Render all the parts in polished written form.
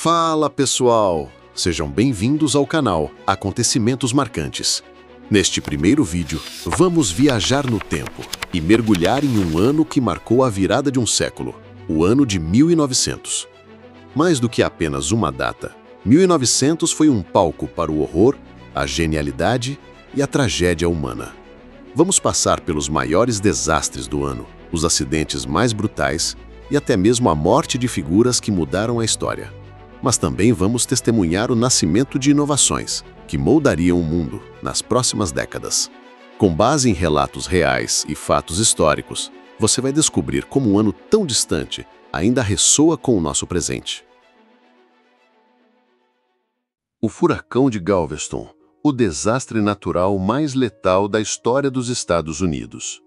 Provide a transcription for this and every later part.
Fala pessoal, sejam bem-vindos ao canal Acontecimentos Marcantes. Neste primeiro vídeo, vamos viajar no tempo e mergulhar em um ano que marcou a virada de um século, o ano de 1900. Mais do que apenas uma data, 1900 foi um palco para o horror, a genialidade e a tragédia humana. Vamos passar pelos maiores desastres do ano, os acidentes mais brutais e até mesmo a morte de figuras que mudaram a história. Mas também vamos testemunhar o nascimento de inovações que moldariam o mundo nas próximas décadas. Com base em relatos reais e fatos históricos, você vai descobrir como um ano tão distante ainda ressoa com o nosso presente. O furacão de Galveston, o desastre natural mais letal da história dos Estados Unidos.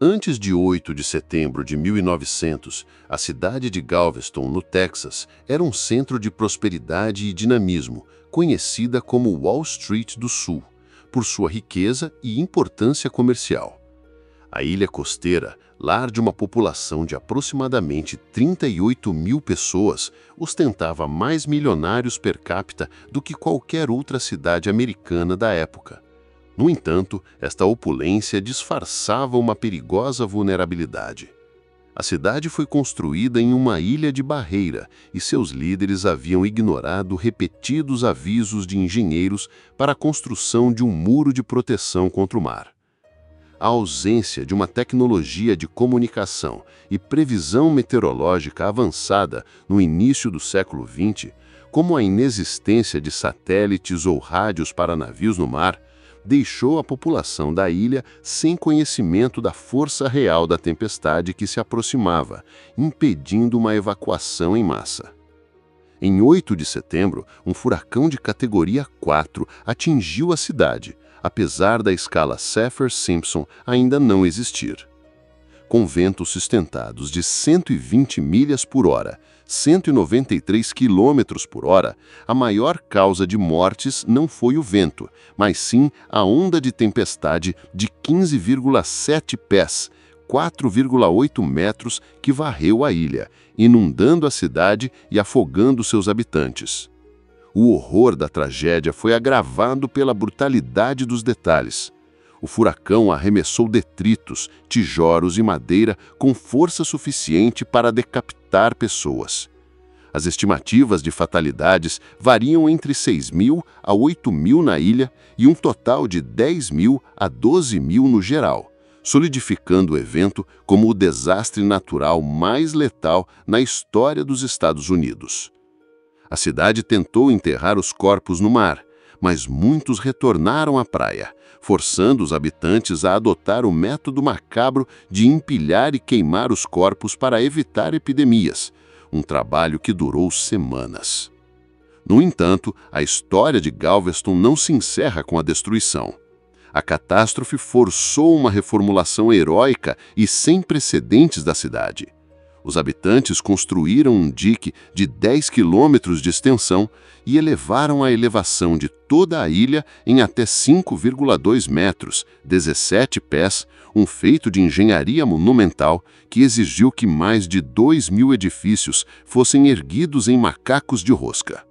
Antes de 8 de setembro de 1900, a cidade de Galveston, no Texas, era um centro de prosperidade e dinamismo, conhecida como Wall Street do Sul, por sua riqueza e importância comercial. A ilha costeira, lar de uma população de aproximadamente 38 mil pessoas, ostentava mais milionários per capita do que qualquer outra cidade americana da época. No entanto, esta opulência disfarçava uma perigosa vulnerabilidade. A cidade foi construída em uma ilha de barreira e seus líderes haviam ignorado repetidos avisos de engenheiros para a construção de um muro de proteção contra o mar. A ausência de uma tecnologia de comunicação e previsão meteorológica avançada no início do século XX, como a inexistência de satélites ou rádios para navios no mar, deixou a população da ilha sem conhecimento da força real da tempestade que se aproximava, impedindo uma evacuação em massa. Em 8 de setembro, um furacão de categoria 4 atingiu a cidade, apesar da escala Saffir-Simpson ainda não existir. Com ventos sustentados de 120 milhas por hora, 193 quilômetros por hora, a maior causa de mortes não foi o vento, mas sim a onda de tempestade de 15,7 pés, 4,8 metros, que varreu a ilha, inundando a cidade e afogando seus habitantes. O horror da tragédia foi agravado pela brutalidade dos detalhes. O furacão arremessou detritos, tijolos e madeira com força suficiente para decapitar pessoas. As estimativas de fatalidades variam entre 6.000 a 8.000 na ilha e um total de 10.000 a 12.000 no geral, solidificando o evento como o desastre natural mais letal na história dos Estados Unidos. A cidade tentou enterrar os corpos no mar, mas muitos retornaram à praia, forçando os habitantes a adotar o método macabro de empilhar e queimar os corpos para evitar epidemias, um trabalho que durou semanas. No entanto, a história de Galveston não se encerra com a destruição. A catástrofe forçou uma reformulação heróica e sem precedentes da cidade. Os habitantes construíram um dique de 10 quilômetros de extensão e elevaram a elevação de toda a ilha em até 5,2 metros, 17 pés, um feito de engenharia monumental que exigiu que mais de 2.000 edifícios fossem erguidos em macacos de rosca.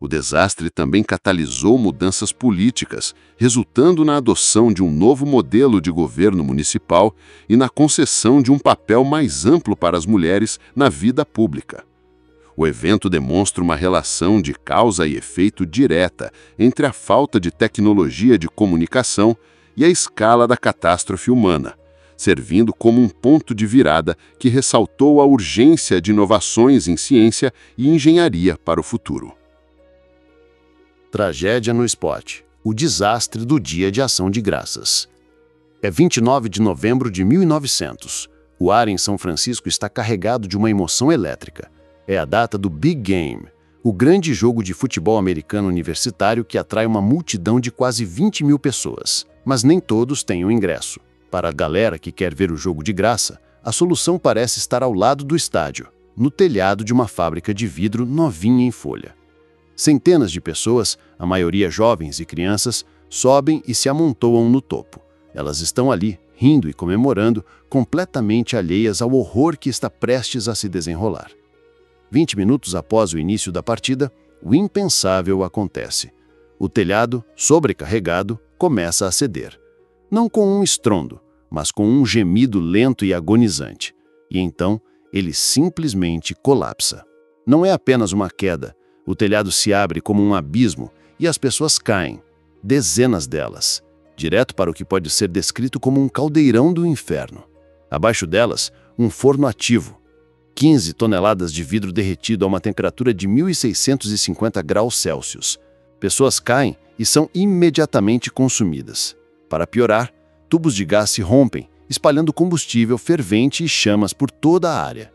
O desastre também catalisou mudanças políticas, resultando na adoção de um novo modelo de governo municipal e na concessão de um papel mais amplo para as mulheres na vida pública. O evento demonstra uma relação de causa e efeito direta entre a falta de tecnologia de comunicação e a escala da catástrofe humana, servindo como um ponto de virada que ressaltou a urgência de inovações em ciência e engenharia para o futuro. Tragédia no Spot, o desastre do Dia de Ação de Graças. É 29 de novembro de 1900. O ar em São Francisco está carregado de uma emoção elétrica. É a data do Big Game, o grande jogo de futebol americano universitário que atrai uma multidão de quase 20.000 pessoas. Mas nem todos têm o ingresso. Para a galera que quer ver o jogo de graça, a solução parece estar ao lado do estádio, no telhado de uma fábrica de vidro novinha em folha. Centenas de pessoas, a maioria jovens e crianças, sobem e se amontoam no topo. Elas estão ali, rindo e comemorando, completamente alheias ao horror que está prestes a se desenrolar. 20 minutos após o início da partida, o impensável acontece. O telhado, sobrecarregado, começa a ceder. Não com um estrondo, mas com um gemido lento e agonizante. E então, ele simplesmente colapsa. Não é apenas uma queda. O telhado se abre como um abismo e as pessoas caem, dezenas delas, direto para o que pode ser descrito como um caldeirão do inferno. Abaixo delas, um forno ativo. 15 toneladas de vidro derretido a uma temperatura de 1.650 graus Celsius. Pessoas caem e são imediatamente consumidas. Para piorar, tubos de gás se rompem, espalhando combustível fervente e chamas por toda a área.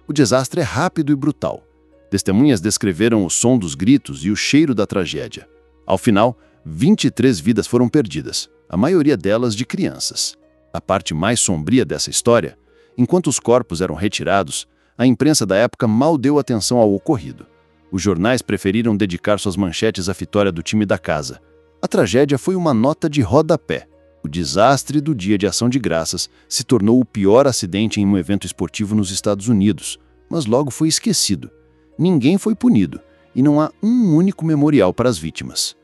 O desastre é rápido e brutal. Testemunhas descreveram o som dos gritos e o cheiro da tragédia. Ao final, 23 vidas foram perdidas, a maioria delas de crianças. A parte mais sombria dessa história, enquanto os corpos eram retirados, a imprensa da época mal deu atenção ao ocorrido. Os jornais preferiram dedicar suas manchetes à vitória do time da casa. A tragédia foi uma nota de rodapé. O desastre do Dia de Ação de Graças se tornou o pior acidente em um evento esportivo nos Estados Unidos, mas logo foi esquecido. Ninguém foi punido, e não há um único memorial para as vítimas.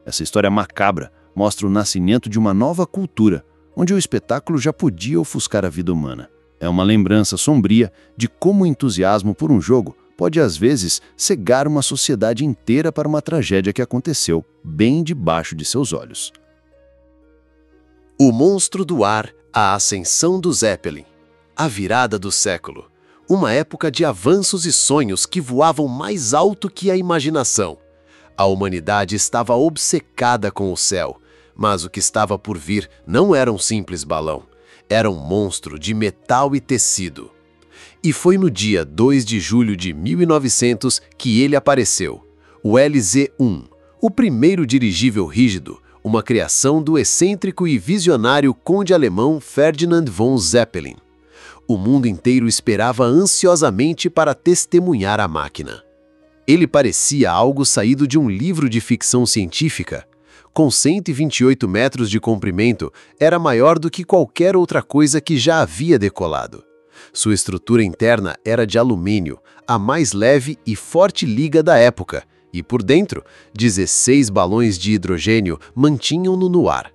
Essa história macabra mostra o nascimento de uma nova cultura, onde o espetáculo já podia ofuscar a vida humana. É uma lembrança sombria de como o entusiasmo por um jogo pode às vezes cegar uma sociedade inteira para uma tragédia que aconteceu bem debaixo de seus olhos. O monstro do ar, a ascensão do Zeppelin. A virada do século. Uma época de avanços e sonhos que voavam mais alto que a imaginação. A humanidade estava obcecada com o céu, mas o que estava por vir não era um simples balão. Era um monstro de metal e tecido. E foi no dia 2 de julho de 1900 que ele apareceu. O LZ-1, o primeiro dirigível rígido, uma criação do excêntrico e visionário conde alemão Ferdinand von Zeppelin. O mundo inteiro esperava ansiosamente para testemunhar a máquina. Ele parecia algo saído de um livro de ficção científica. Com 128 metros de comprimento, era maior do que qualquer outra coisa que já havia decolado. Sua estrutura interna era de alumínio, a mais leve e forte liga da época, e por dentro, 16 balões de hidrogênio mantinham-no no ar.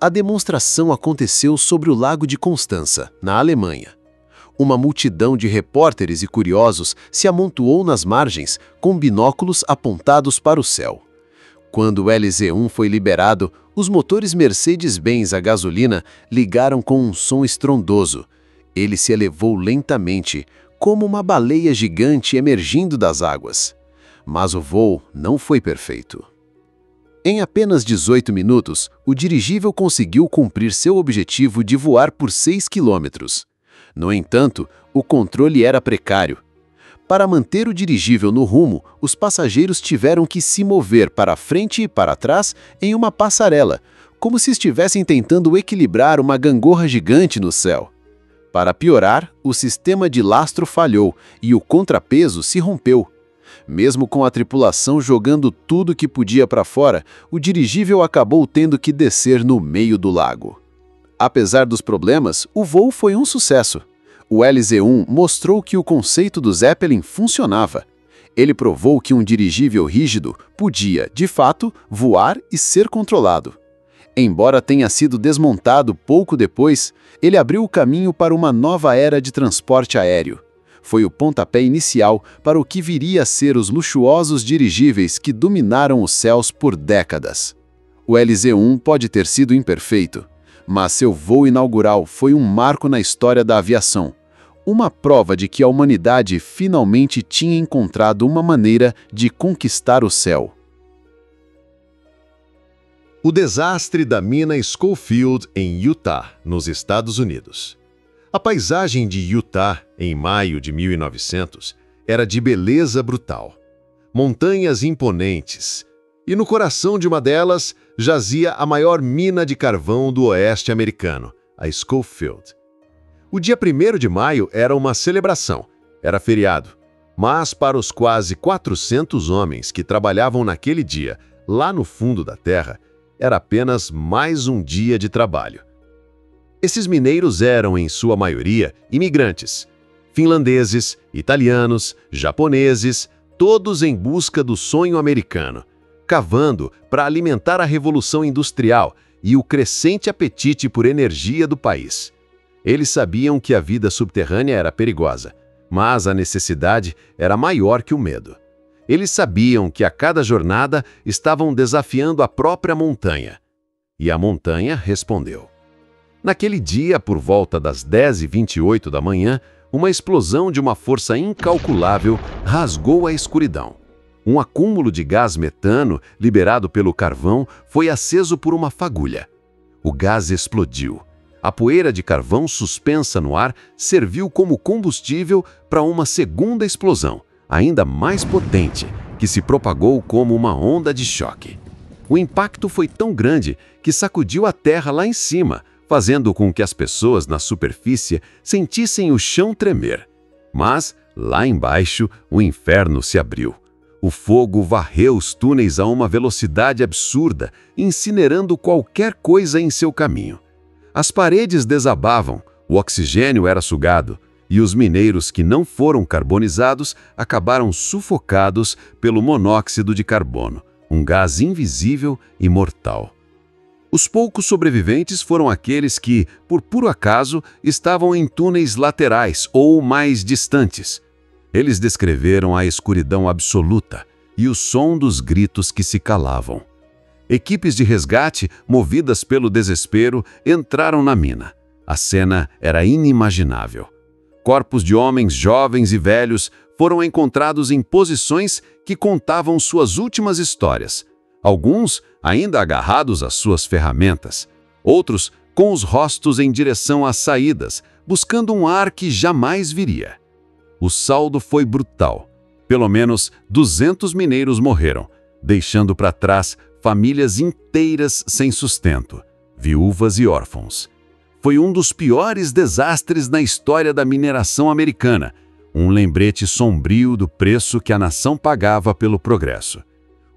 A demonstração aconteceu sobre o Lago de Constança, na Alemanha. Uma multidão de repórteres e curiosos se amontoou nas margens, com binóculos apontados para o céu. Quando o LZ-1 foi liberado, os motores Mercedes-Benz a gasolina ligaram com um som estrondoso. Ele se elevou lentamente, como uma baleia gigante emergindo das águas. Mas o voo não foi perfeito. Em apenas 18 minutos, o dirigível conseguiu cumprir seu objetivo de voar por 6 quilômetros. No entanto, o controle era precário. Para manter o dirigível no rumo, os passageiros tiveram que se mover para frente e para trás em uma passarela, como se estivessem tentando equilibrar uma gangorra gigante no céu. Para piorar, o sistema de lastro falhou e o contrapeso se rompeu. Mesmo com a tripulação jogando tudo que podia para fora, o dirigível acabou tendo que descer no meio do lago. Apesar dos problemas, o voo foi um sucesso. O LZ-1 mostrou que o conceito do Zeppelin funcionava. Ele provou que um dirigível rígido podia, de fato, voar e ser controlado. Embora tenha sido desmontado pouco depois, ele abriu o caminho para uma nova era de transporte aéreo. Foi o pontapé inicial para o que viria a ser os luxuosos dirigíveis que dominaram os céus por décadas. O LZ-1 pode ter sido imperfeito, mas seu voo inaugural foi um marco na história da aviação. Uma prova de que a humanidade finalmente tinha encontrado uma maneira de conquistar o céu. O desastre da mina Schofield em Utah, nos Estados Unidos. A paisagem de Utah, em maio de 1900, era de beleza brutal. Montanhas imponentes. E no coração de uma delas jazia a maior mina de carvão do oeste americano, a Schofield. O dia 1º de maio era uma celebração, era feriado. Mas para os quase 400 homens que trabalhavam naquele dia, lá no fundo da terra, era apenas mais um dia de trabalho. Esses mineiros eram, em sua maioria, imigrantes. finlandeses, italianos, japoneses, todos em busca do sonho americano, cavando para alimentar a revolução industrial e o crescente apetite por energia do país. Eles sabiam que a vida subterrânea era perigosa, mas a necessidade era maior que o medo. Eles sabiam que a cada jornada estavam desafiando a própria montanha. E a montanha respondeu. Naquele dia, por volta das 10h28 da manhã, uma explosão de uma força incalculável rasgou a escuridão. Um acúmulo de gás metano, liberado pelo carvão, foi aceso por uma fagulha. O gás explodiu. A poeira de carvão suspensa no ar serviu como combustível para uma segunda explosão, ainda mais potente, que se propagou como uma onda de choque. O impacto foi tão grande que sacudiu a terra lá em cima, fazendo com que as pessoas na superfície sentissem o chão tremer. Mas, lá embaixo, o inferno se abriu. O fogo varreu os túneis a uma velocidade absurda, incinerando qualquer coisa em seu caminho. As paredes desabavam, o oxigênio era sugado, e os mineiros que não foram carbonizados acabaram sufocados pelo monóxido de carbono, um gás invisível e mortal. Os poucos sobreviventes foram aqueles que, por puro acaso, estavam em túneis laterais ou mais distantes. Eles descreveram a escuridão absoluta e o som dos gritos que se calavam. Equipes de resgate, movidas pelo desespero, entraram na mina. A cena era inimaginável. Corpos de homens jovens e velhos foram encontrados em posições que contavam suas últimas histórias. Alguns ainda agarrados às suas ferramentas, outros com os rostos em direção às saídas, buscando um ar que jamais viria. O saldo foi brutal. Pelo menos 200 mineiros morreram, deixando para trás famílias inteiras sem sustento, viúvas e órfãos. Foi um dos piores desastres na história da mineração americana, um lembrete sombrio do preço que a nação pagava pelo progresso.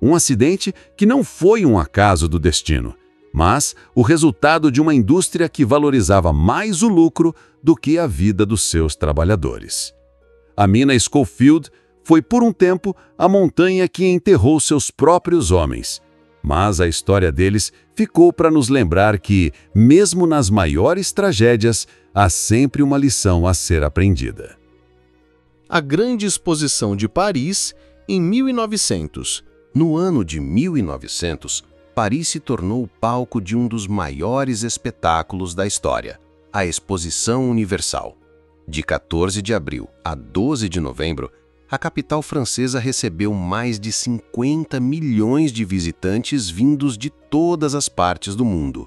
Um acidente que não foi um acaso do destino, mas o resultado de uma indústria que valorizava mais o lucro do que a vida dos seus trabalhadores. A mina Schofield foi por um tempo a montanha que enterrou seus próprios homens, mas a história deles ficou para nos lembrar que, mesmo nas maiores tragédias, há sempre uma lição a ser aprendida. A Grande Exposição de Paris, em 1900. No ano de 1900, Paris se tornou o palco de um dos maiores espetáculos da história, a Exposição Universal. De 14 de abril a 12 de novembro, a capital francesa recebeu mais de 50 milhões de visitantes vindos de todas as partes do mundo.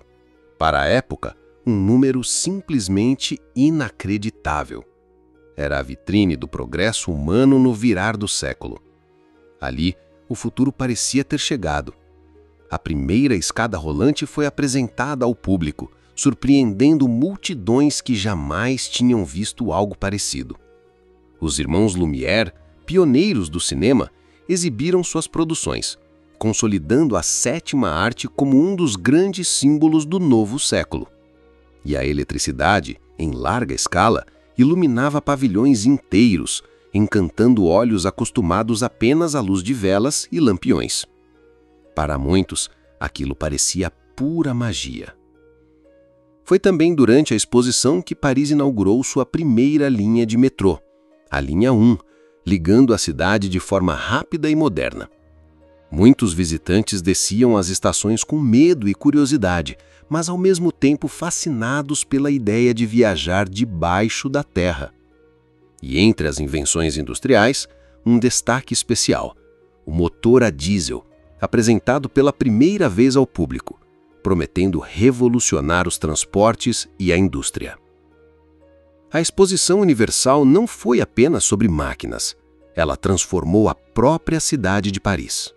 Para a época, um número simplesmente inacreditável. Era a vitrine do progresso humano no virar do século. Ali, o futuro parecia ter chegado. A primeira escada rolante foi apresentada ao público, surpreendendo multidões que jamais tinham visto algo parecido. Os irmãos Lumière, pioneiros do cinema, exibiram suas produções, consolidando a sétima arte como um dos grandes símbolos do novo século. E a eletricidade, em larga escala, iluminava pavilhões inteiros, encantando olhos acostumados apenas à luz de velas e lampiões. Para muitos, aquilo parecia pura magia. Foi também durante a exposição que Paris inaugurou sua primeira linha de metrô, a linha 1, ligando a cidade de forma rápida e moderna. Muitos visitantes desciam as estações com medo e curiosidade, mas ao mesmo tempo fascinados pela ideia de viajar debaixo da terra. E entre as invenções industriais, um destaque especial, o motor a diesel, apresentado pela primeira vez ao público, prometendo revolucionar os transportes e a indústria. A Exposição Universal não foi apenas sobre máquinas, ela transformou a própria cidade de Paris.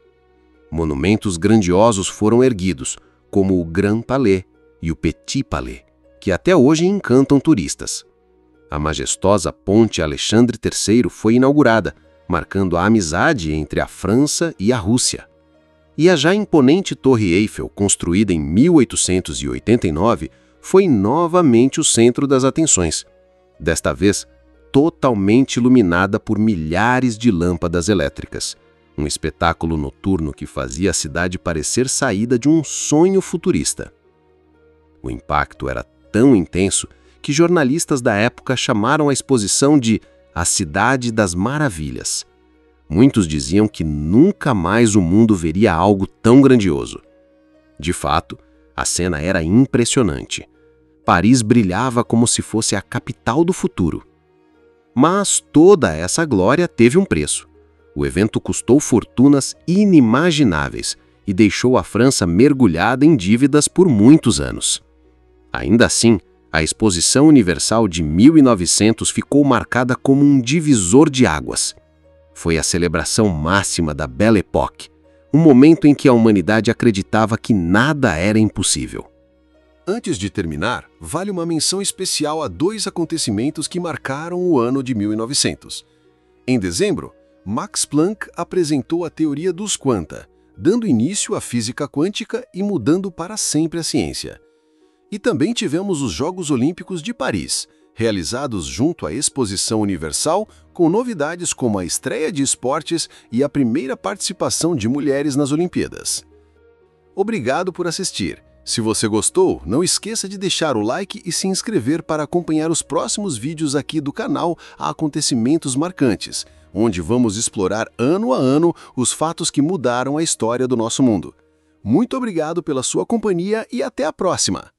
Monumentos grandiosos foram erguidos, como o Grand Palais e o Petit Palais, que até hoje encantam turistas. A majestosa Ponte Alexandre III foi inaugurada, marcando a amizade entre a França e a Rússia. E a já imponente Torre Eiffel, construída em 1889, foi novamente o centro das atenções. Desta vez, totalmente iluminada por milhares de lâmpadas elétricas. Um espetáculo noturno que fazia a cidade parecer saída de um sonho futurista. O impacto era tão intenso que jornalistas da época chamaram a exposição de A Cidade das Maravilhas. Muitos diziam que nunca mais o mundo veria algo tão grandioso. De fato, a cena era impressionante. Paris brilhava como se fosse a capital do futuro. Mas toda essa glória teve um preço. O evento custou fortunas inimagináveis e deixou a França mergulhada em dívidas por muitos anos. Ainda assim, a Exposição Universal de 1900 ficou marcada como um divisor de águas. Foi a celebração máxima da Belle Époque, um momento em que a humanidade acreditava que nada era impossível. Antes de terminar, vale uma menção especial a 2 acontecimentos que marcaram o ano de 1900. Em dezembro, Max Planck apresentou a teoria dos quanta, dando início à física quântica e mudando para sempre a ciência. E também tivemos os Jogos Olímpicos de Paris, realizados junto à Exposição Universal, com novidades como a estreia de esportes e a primeira participação de mulheres nas Olimpíadas. Obrigado por assistir. Se você gostou, não esqueça de deixar o like e se inscrever para acompanhar os próximos vídeos aqui do canal Acontecimentos Marcantes, onde vamos explorar ano a ano os fatos que mudaram a história do nosso mundo. Muito obrigado pela sua companhia e até a próxima!